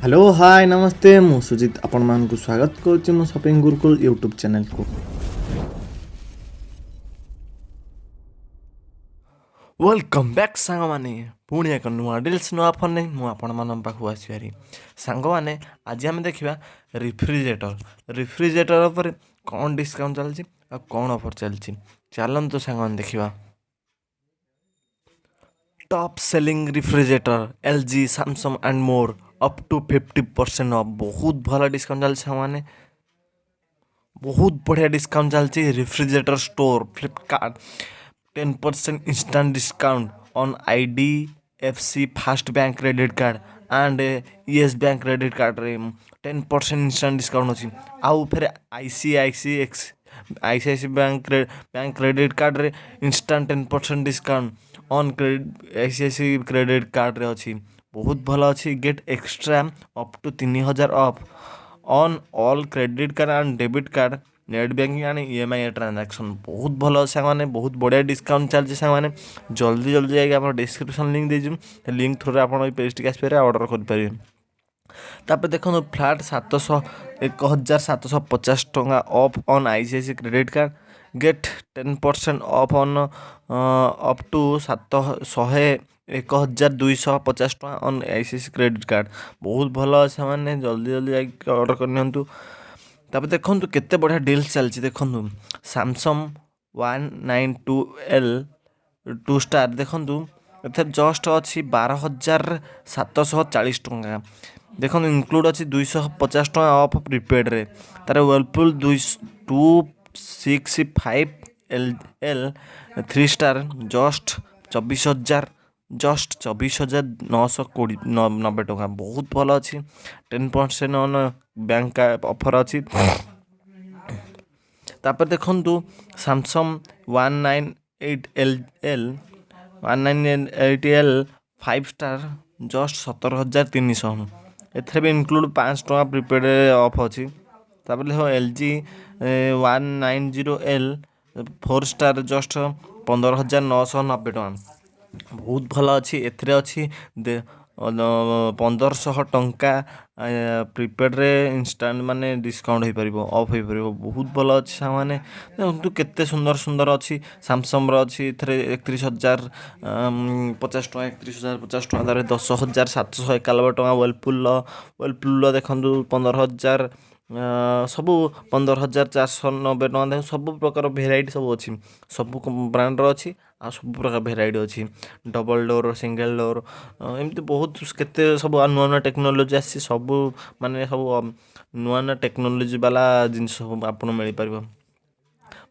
Hello hi नमस्ते मु सुजित आपण मानक स्वागत करुच्ची मो शॉपिंग गुरुकुल यूट्यूब चैनल को। वेलकम बैक सांग माने पुणी एक नुआ डिल्स नुआ फोन नहीं मु आपण मान पाखु आसबारी सांग माने आज आम देखा रिफ्रिजरेटर पर कौन डिस्काउंट चलती आ कौन ऑफर चलती चलते सांग मैंने देखा। Top selling refrigerator LG Samsung and more up to 50% off बहुत भल डिस्काउंट चलती सांग मैंने बहुत बढ़िया डिस्काउंट चलती refrigerator store Flipkart 10% instant discount on IDFC Fast Bank credit card and yes Bank credit card रे 10% instant discount अच्छी आउ फिर ICICI बैंक क्रेडिट कार्ड रे instant 10% discount on credit ICICI credit card रे अच्छी बहुत भल अच्छी get extra up to 3000 off on all credit card and debit card net banking and EMI transaction बहुत भल सांग बहुत बढ़िया डिस्काउंट चलती सांग जल्दी जल्दी जाइए आप डिस्क्रिप्शन लिंक देजु लिंक थ्रू आप पेज टी आसपारे ऑर्डर करेंगे। तापर देखो फ्लैट 1750 टंका off on ICICI credit card get 10% off on up to 1250 टका ऑन आईसीआईसी क्रेडिट कार्ड बहुत भल से जल्दी जल्दी जाकर ऑर्डर करनी। तापर देखो केते बढ़िया डील्स चलती देखो सैमसंग 192L 2 स्टार देखु ए जस्ट अच्छी 12,740 टंका देखो इनक्लूड अच्छी 250 टका ऑफ प्रिपेड रे तार वर्लपुल 265L 3 स्टार जस्ट 24,990 टका बहुत भल अच्छी 10% ऑन बैंक ऑफर अच्छी। तापर देखु सैमसंग 198L 5 स्टार जस्ट 17,300 एथरे भी इनक्लूड 5 टका प्रिपेड ऑफ अच्छी। तापर देखो LG 190L 4 स्टार जस्ट 15,990 टका बहुत भल अच्छी एथरे अच्छी 1500 टंका प्रिपेड रे इंस्टांट माने डिस्काउंट हो पार ऑफ हो पार बहुत भल अच्छी सामान देखो केते सुंदर सुंदर अच्छी सैमसंग अच्छी एथरे 31,050 टका 31,050 टका तार 10,791 टका वर्लपुल देखो 15,000 सबू 15,490 टका देख सब प्रकार भेराइटी सब अच्छी सब ब्रांडर अच्छी आ सब प्रकार भेराइटी अच्छी डबल डोर सिंगल डोर एमती बहुत केते सब नुआ नुआ टेक्नोलोजी आसी सब माने सब नुआ नुआ टेक्नोलोजी वाला जिनस सब आपन मिल पार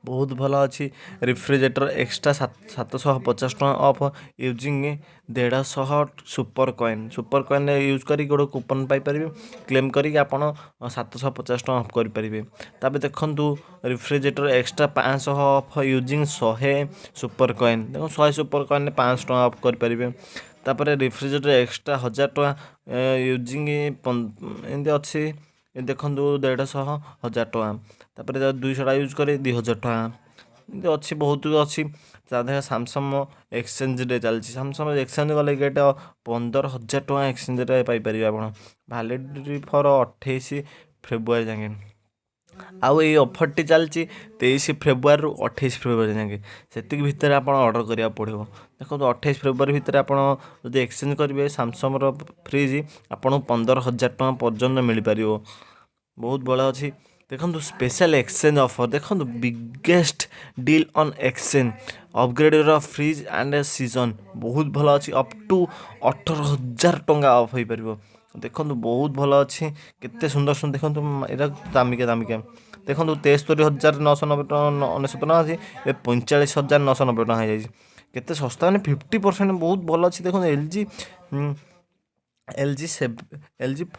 बहुत भल अच्छी रिफ्रिजरेटर एक्स्ट्रा 750 टका of using 150 super coin use कर गोटे कूपन पाइपर क्लेम करके आपड़ 750 टका ऑफ करेंगे। तापर देखु refrigerator extra 500 of using 100 super coin देखो 100 सुपर कॉइन 500 टका ऑफ करेंगे। तापर रिफ्रिजरेटर एक्स्ट्रा 1000 टका यूजिंग एमती अच्छी देखो 150 1000 टका तापर 200 टा यूज करे 2000 टका एमती अच्छी बहुत अच्छी देख सैमसंग एक्सचेंज रे चलती सैमसंग एक्सचेंज गले गेट 15,000 टका एक्सचेंज रे पाइपर आप वैलिडिटी फॉर 28 फेब्रुआरी जाए आउ ये ऑफर टी चलती 23 फेब्रुआरी 28 फेब्रुआरी जाए से भितर आप ऑर्डर करा पड़ो देखो 28 फेब्रुआरी भितर आप एक्सचेंज करेंगे सैमसंग फ्रिज आपको 15,000 टका पर्यटन मिल पार बहुत बड़ा अच्छी देखो स्पेशल एक्सचेंज ऑफर देखो biggest deal on exchange upgrade fridge and season बहुत भल अच्छी अप टू 18,000 टंका ऑफ हो पार देखो बहुत भल अच्छी केते सुंदर सुंदर देखो यहाँ दामिका दामिका देखो 73,990 टका 99 टका अच्छी 45,990 टका हो केते सस्ता मैंने 50% बहुत भल अच्छी देखो LG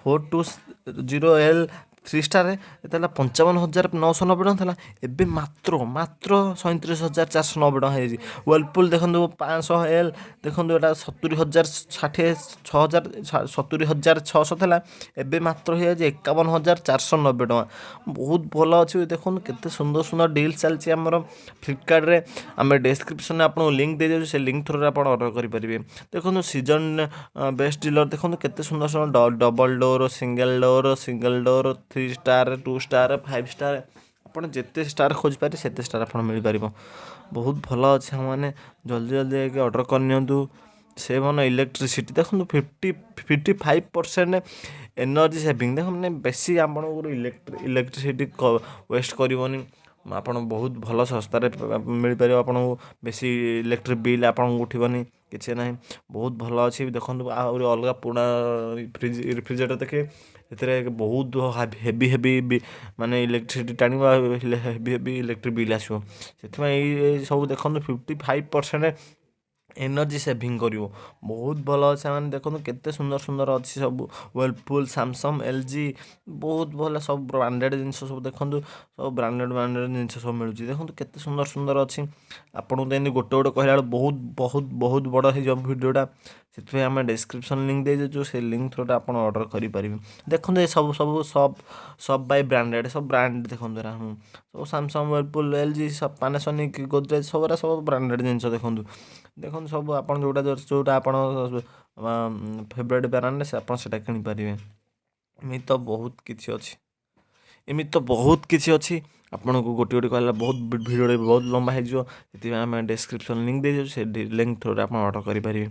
420L थ्री स्टार ये 55,990 टଙ୍କା था एबे मात्र मात्र 37,490 टଙ୍କା है। व्हर्लपुल देखो 500L देखो यहाँ 70,600 था एबे मात्र हो 51,490 टଙ୍କା बहुत भल अच्छे। देखो केते सुंदर सुंदर डील चलती आमर फ्लिपकार्ट रे आम डिस्क्रिप्शन में आपको लिंक दे देछु से लिंक थ्रू आप ऑर्डर करेंगे। देखो सीजन बेस्ट डीलर देखो केते सुंदर सुंदर double single door 3 star 2 star 5 star आपड़ जिते स्टार खोज पारे सेते स्टार आप मिल पार बहुत भल अच्छे मैंने जल्दी जल्दी ऑर्डर करनी से मन इलेक्ट्रिसिटी देखो 55% एनर्जी सेविंग देखो मैंने बेसी आपको इलेक्ट्रिसिटी वेस्ट करनी ଆପଣ ବହୁତ ଭଲ ଶସ୍ତାରେ ମିଳିପାରିବ ଆପଣଙ୍କୁ ବେଶୀ ଇଲେକ୍ଟ୍ରିକ୍ ବିଲ୍ ଆପଣଙ୍କୁ ଉଠିବନି କିଛି ନାହିଁ ବହୁତ ଭଲ ଅଛି। ଦେଖନ୍ତୁ ଆହୁରି ଅଲଗା ପୁରୁଣା ରେଫ୍ରିଜରେଟର ଦେଖିବେ ଏଥିରେ ବହୁତ ହେଭି ମାନେ ଇଲେକ୍ଟ୍ରିସିଟି ଟାଣିବ ହେଭି ଇଲେକ୍ଟ୍ରିକ୍ ବିଲ୍ ଆସିବ ସେଥିପାଇଁ ଏଇ ସବୁ ଦେଖନ୍ତୁ 55% एनर्जी सेविंग करिवो बहुत भल अच्छे मैंने देखो केते सुंदर सुंदर अच्छी सब व्हर्लपुल सैमसंग LG बहुत भल सब ब्रांडेड जिन सब देखो सब ब्रांडेड जिन सब मिलूँ देखो केते सुंदर सुंदर अच्छी आपको तो एमती गोटे गोटे कहला बहुत बहुत बहुत बड़ हो भिडियोटा से आम डिस्क्रिप्शन लिंक दे देचु से लिंक थ्रू आप ऑर्डर करेंगे। देखो ये सब सब सब सब बाय ब्रांडेड सब ब्रांड देखो सब सैमसंग व्हर्लपुल LG सब पानासोनिक गोदरेज सब ब्रांडेड जिन देखो देखो सब आप जोटा आप फेवरेट ब्रांड से आप किनीपारे एमती तो बहुत किसी अच्छी एमती तो बहुत किसी अच्छी आपन को गोटे गोटे कहला बहुत भिडियो बहुत लंबा हो आम डिस्क्रिप्शन लिंक दे से लिंक थ्रू आप ऑर्डर करेंगे।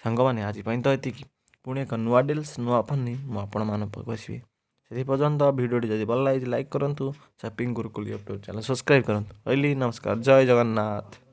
सांग मैंने आज तो ये पुणी एक नुआ डिल्स नुआ फन नहीं मुझे आसबि से पर्यंत भिडियो जब भल लगे लाइक करूँ shopping Gurukul YouTube channel subscribe करूँ। रही नमस्कार जय जगन्नाथ।